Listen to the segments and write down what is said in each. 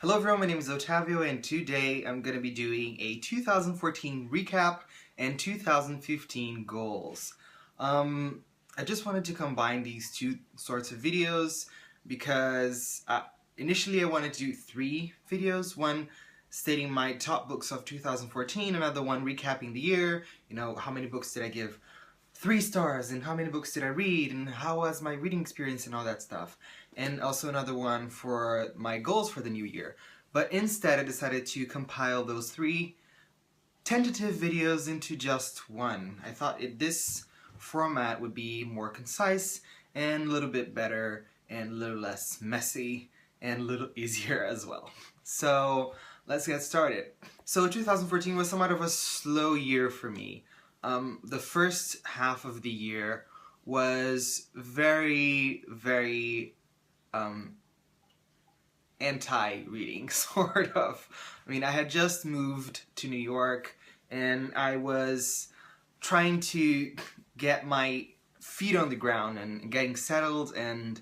Hello everyone, my name is Otavio and today I'm going to be doing a 2014 recap and 2015 goals. I just wanted to combine these two sorts of videos because initially I wanted to do 3 videos, one stating my top books of 2014, another one recapping the year, how many books did I give 3 stars and how many books did I read and how was my reading experience and all that stuff. And also another one for my goals for the new year. But instead I decided to compile those 3 tentative videos into just one. I thought this format would be more concise and a little bit better and a little less messy and a little easier as well. So let's get started. So 2014 was somewhat of a slow year for me. The first half of the year was very anti-reading, sort of. I mean, I had just moved to New York and I was trying to get my feet on the ground and getting settled, and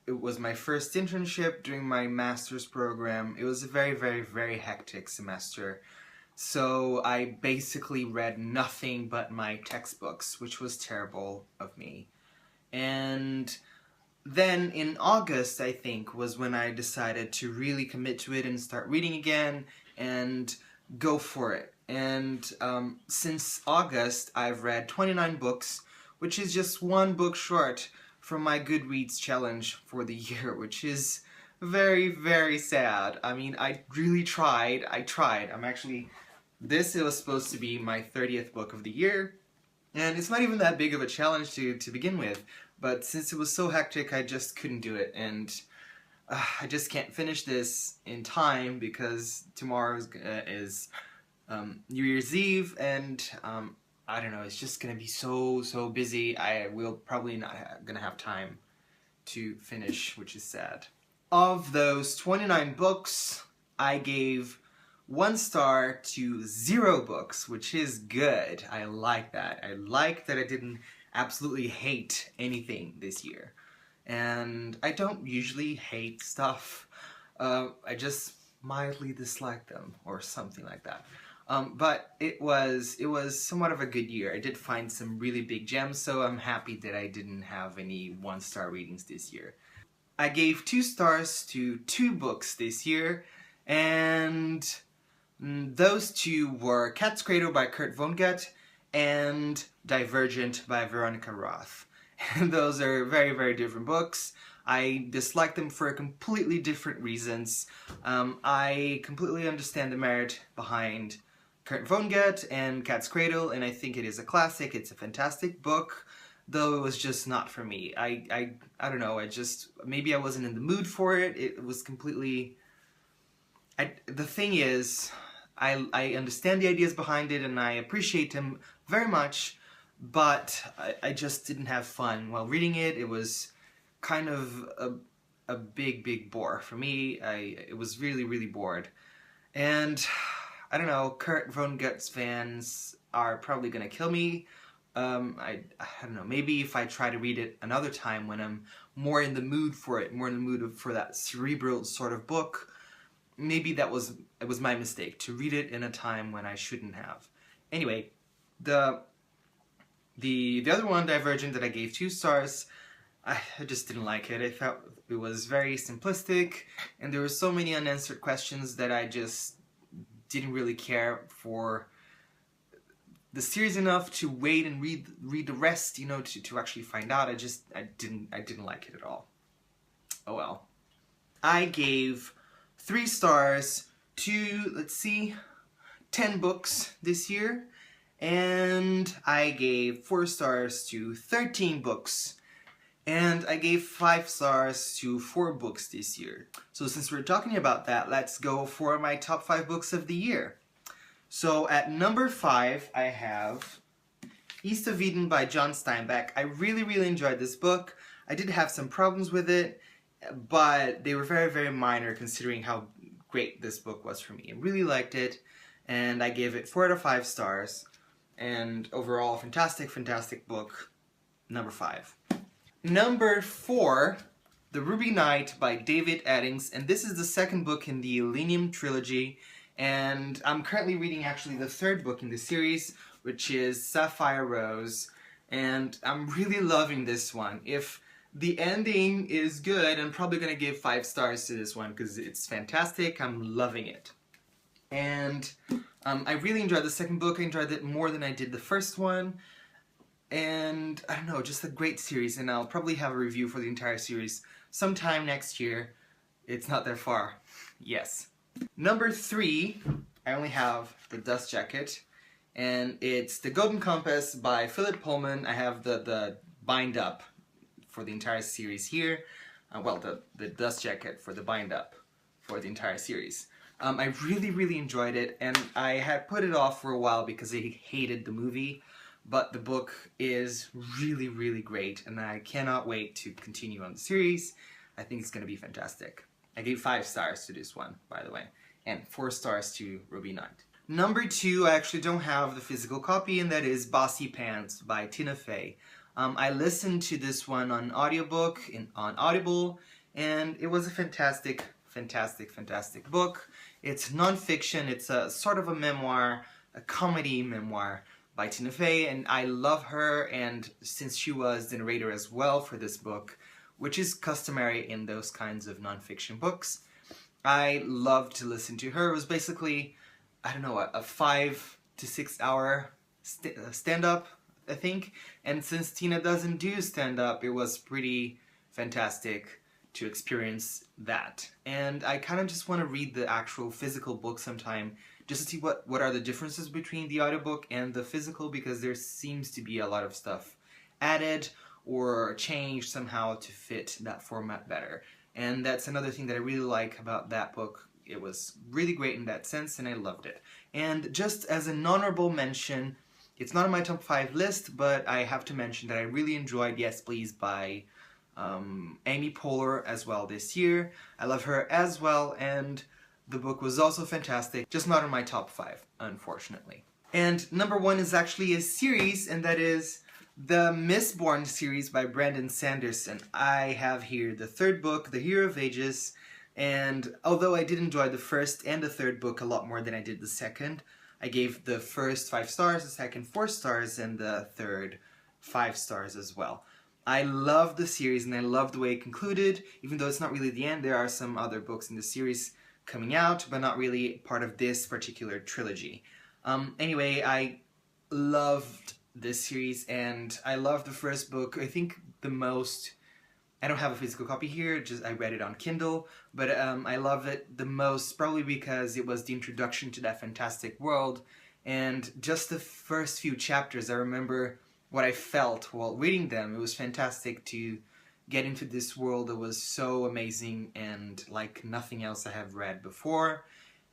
it was my first internship during my master's program. It was a very hectic semester. So I basically read nothing but my textbooks, which was terrible of me. And then in August, I think, was when I decided to really commit to it and start reading again and go for it. And since August, I've read 29 books, which is just 1 book short from my Goodreads challenge for the year, which is very sad. I mean, I really tried. This was supposed to be my 30th book of the year, and it's not even that big of a challenge to begin with, but since it was so hectic, I just couldn't do it, and I just can't finish this in time because tomorrow is New Year's Eve, and I don't know, it's just gonna be so busy. I will probably not gonna have time to finish, which is sad. Of those 29 books, I gave 1 star to 0 books, which is good. I like that. I like that I didn't absolutely hate anything this year. And I don't usually hate stuff. I just mildly dislike them or something like that. But it was somewhat of a good year. I did find some really big gems, so I'm happy that I didn't have any 1-star readings this year. I gave 2 stars to 2 books this year, and those 2 were Cat's Cradle by Kurt Vonnegut and Divergent by Veronica Roth. And those are very different books. I dislike them for completely different reasons. I completely understand the merit behind Kurt Vonnegut and Cat's Cradle, and I think it is a classic. It's a fantastic book, though it was just not for me. I don't know, maybe I wasn't in the mood for it. It was completely... the thing is, I understand the ideas behind it and I appreciate them very much, but I just didn't have fun while reading it. It was kind of a big bore for me. It was really bored. And I don't know, Kurt Vonnegut's fans are probably gonna kill me. I don't know, maybe if I try to read it another time when I'm more in the mood for it, more in the mood for that cerebral sort of book, maybe it was my mistake to read it in a time when I shouldn't have. Anyway, the other one, Divergent, that I gave 2 stars, I just didn't like it. I felt it was very simplistic, and there were so many unanswered questions that I just didn't really care for the series enough to wait and read the rest, to actually find out. I didn't like it at all. Oh well. I gave 3 stars to, let's see, 10 books this year, and I gave 4 stars to 13 books, and I gave 5 stars to 4 books this year. So since we're talking about that, let's go for my top 5 books of the year. So at number 5, I have East of Eden by John Steinbeck. I really enjoyed this book. I did have some problems with it, but they were very minor considering how great this book was for me. I really liked it, and I gave it 4 out of 5 stars. And overall, fantastic book. Number 5. Number 4 The Ruby Knight by David Eddings, and this is the second book in the Elenium trilogy, and I'm currently reading actually the third book in the series, which is Sapphire Rose, and I'm really loving this one. If the ending is good, I'm probably going to give 5 stars to this one because it's fantastic. I'm loving it. And I really enjoyed the second book. I enjoyed it more than I did the first one. And I don't know, just a great series. And I'll probably have a review for the entire series sometime next year. It's not that far. Yes. Number 3, I only have The Dust Jacket. And it's The Golden Compass by Philip Pullman. I have the bind up for the entire series here. Well, the Dust Jacket for the bind up for the entire series. I really enjoyed it, and I had put it off for a while because I hated the movie, but the book is really great, and I cannot wait to continue on the series. I think it's going to be fantastic. I gave 5 stars to this one, by the way, and 4 stars to Ruby Knight. Number 2, I actually don't have the physical copy, and that is Bossypants by Tina Fey. I listened to this one on audiobook, on Audible, and it was a fantastic book. It's non-fiction, it's a sort of a memoir, a comedy memoir by Tina Fey, and I love her, and since she was the narrator as well for this book, which is customary in those kinds of non-fiction books, I loved to listen to her. It was basically, I don't know, a 5 to 6 hour stand-up, I think, and since Tina doesn't do stand-up, it was pretty fantastic to experience that. And I kind of just want to read the actual physical book sometime just to see what are the differences between the audiobook and the physical, because there seems to be a lot of stuff added or changed somehow to fit that format better. And that's another thing that I really like about that book. It was really great in that sense, and I loved it. And just as an honorable mention, it's not on my top 5 list, but I have to mention that I really enjoyed Yes Please by Amy Poehler as well this year. I love her as well, and the book was also fantastic, just not in my top 5, unfortunately. And number 1 is actually a series, and that is the Mistborn series by Brandon Sanderson. I have here the 3rd book, The Hero of Ages, and although I did enjoy the 1st and the 3rd book a lot more than I did the 2nd, I gave the 1st 5 stars, the 2nd 4 stars, and the 3rd 5 stars as well. I love the series, and I love the way it concluded. Even though it's not really the end, there are some other books in the series coming out, but not really part of this particular trilogy. Anyway, I loved this series, and I loved the 1st book, I think the most. I don't have a physical copy here, just I read it on Kindle, but I love it the most probably because it was the introduction to that fantastic world, and just the first few chapters, I remember what I felt while reading them. It was fantastic to get into this world that was so amazing and like nothing else I have read before,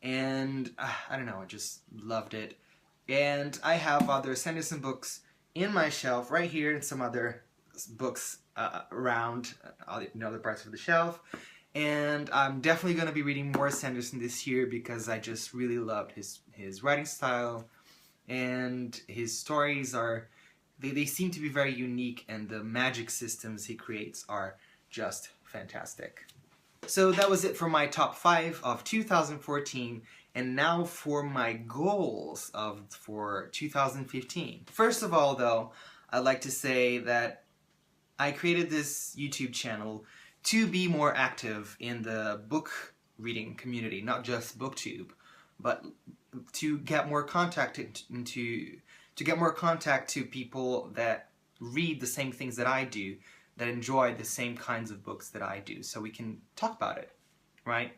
and I don't know, I just loved it. And I have other Sanderson books in my shelf right here, and some other books around in other parts of the shelf, and I'm definitely going to be reading more Sanderson this year because I just really loved his writing style, and his stories are they seem to be very unique, and the magic systems he creates are just fantastic. So that was it for my top 5 of 2014, and now for my goals for 2015. First of all, though, I'd like to say that I created this YouTube channel to be more active in the book reading community, not just BookTube, but to get more contact to get more contact to people that read the same things that I do, that enjoy the same kinds of books that I do, so we can talk about it, right?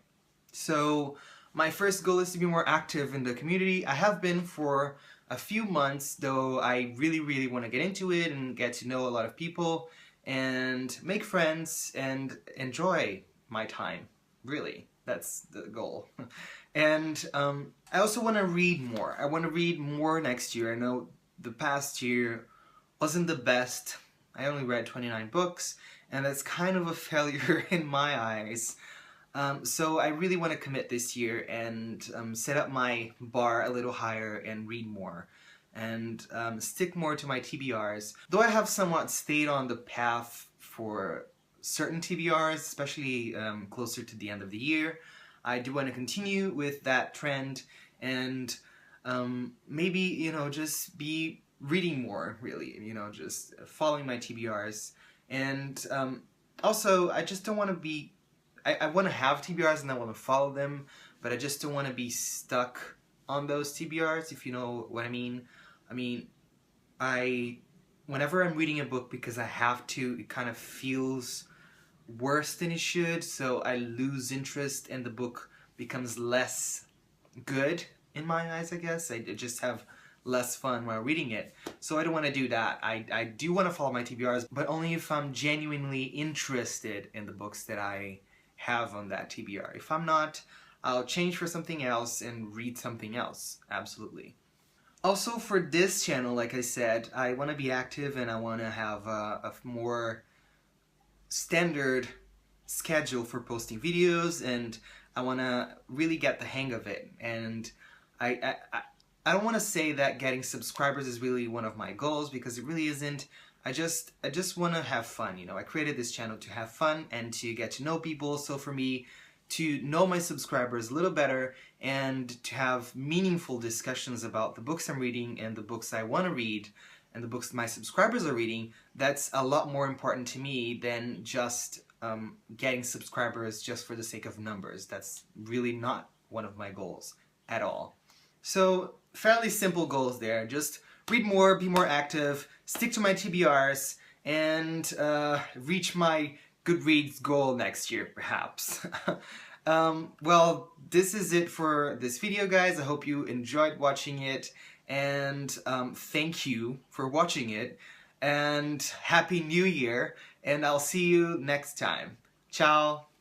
So my first goal is to be more active in the community. I have been for a few months, though I really want to get into it and get to know a lot of people and make friends and enjoy my time, really. That's the goal. And I also want to read more. I want to read more next year. I know the past year wasn't the best. I only read 29 books, and that's kind of a failure in my eyes. So I really want to commit this year and set up my bar a little higher and read more. And stick more to my TBRs. Though I have somewhat stayed on the path for certain TBRs, especially closer to the end of the year. I do want to continue with that trend and maybe, you know, just be reading more, really, you know, just following my TBRs. And also, I just don't want to be, I want to have TBRs and I want to follow them, but I just don't want to be stuck on those TBRs, if you know what I mean. I mean, whenever I'm reading a book because I have to, it kind of feels worse than it should, so I lose interest and the book becomes less good in my eyes, I guess. I just have less fun while reading it. So I don't want to do that. I do want to follow my TBRs, but only if I'm genuinely interested in the books that I have on that TBR. If I'm not, I'll change for something else and read something else. Absolutely. Also for this channel, like I said, I want to be active and I want to have a more standard schedule for posting videos, and I want to really get the hang of it. And I don't want to say that getting subscribers is really one of my goals, because it really isn't. I just want to have fun, you know. I created this channel to have fun and to get to know people. So for me to know my subscribers a little better and to have meaningful discussions about the books I'm reading and the books I want to read and the books my subscribers are reading, that's a lot more important to me than just getting subscribers just for the sake of numbers. That's really not one of my goals at all. So fairly simple goals there. Just read more, be more active, stick to my TBRs, and reach my Goodreads goal next year, perhaps. Well, this is it for this video, guys. I hope you enjoyed watching it, and thank you for watching it, and Happy New Year, and I'll see you next time. Ciao!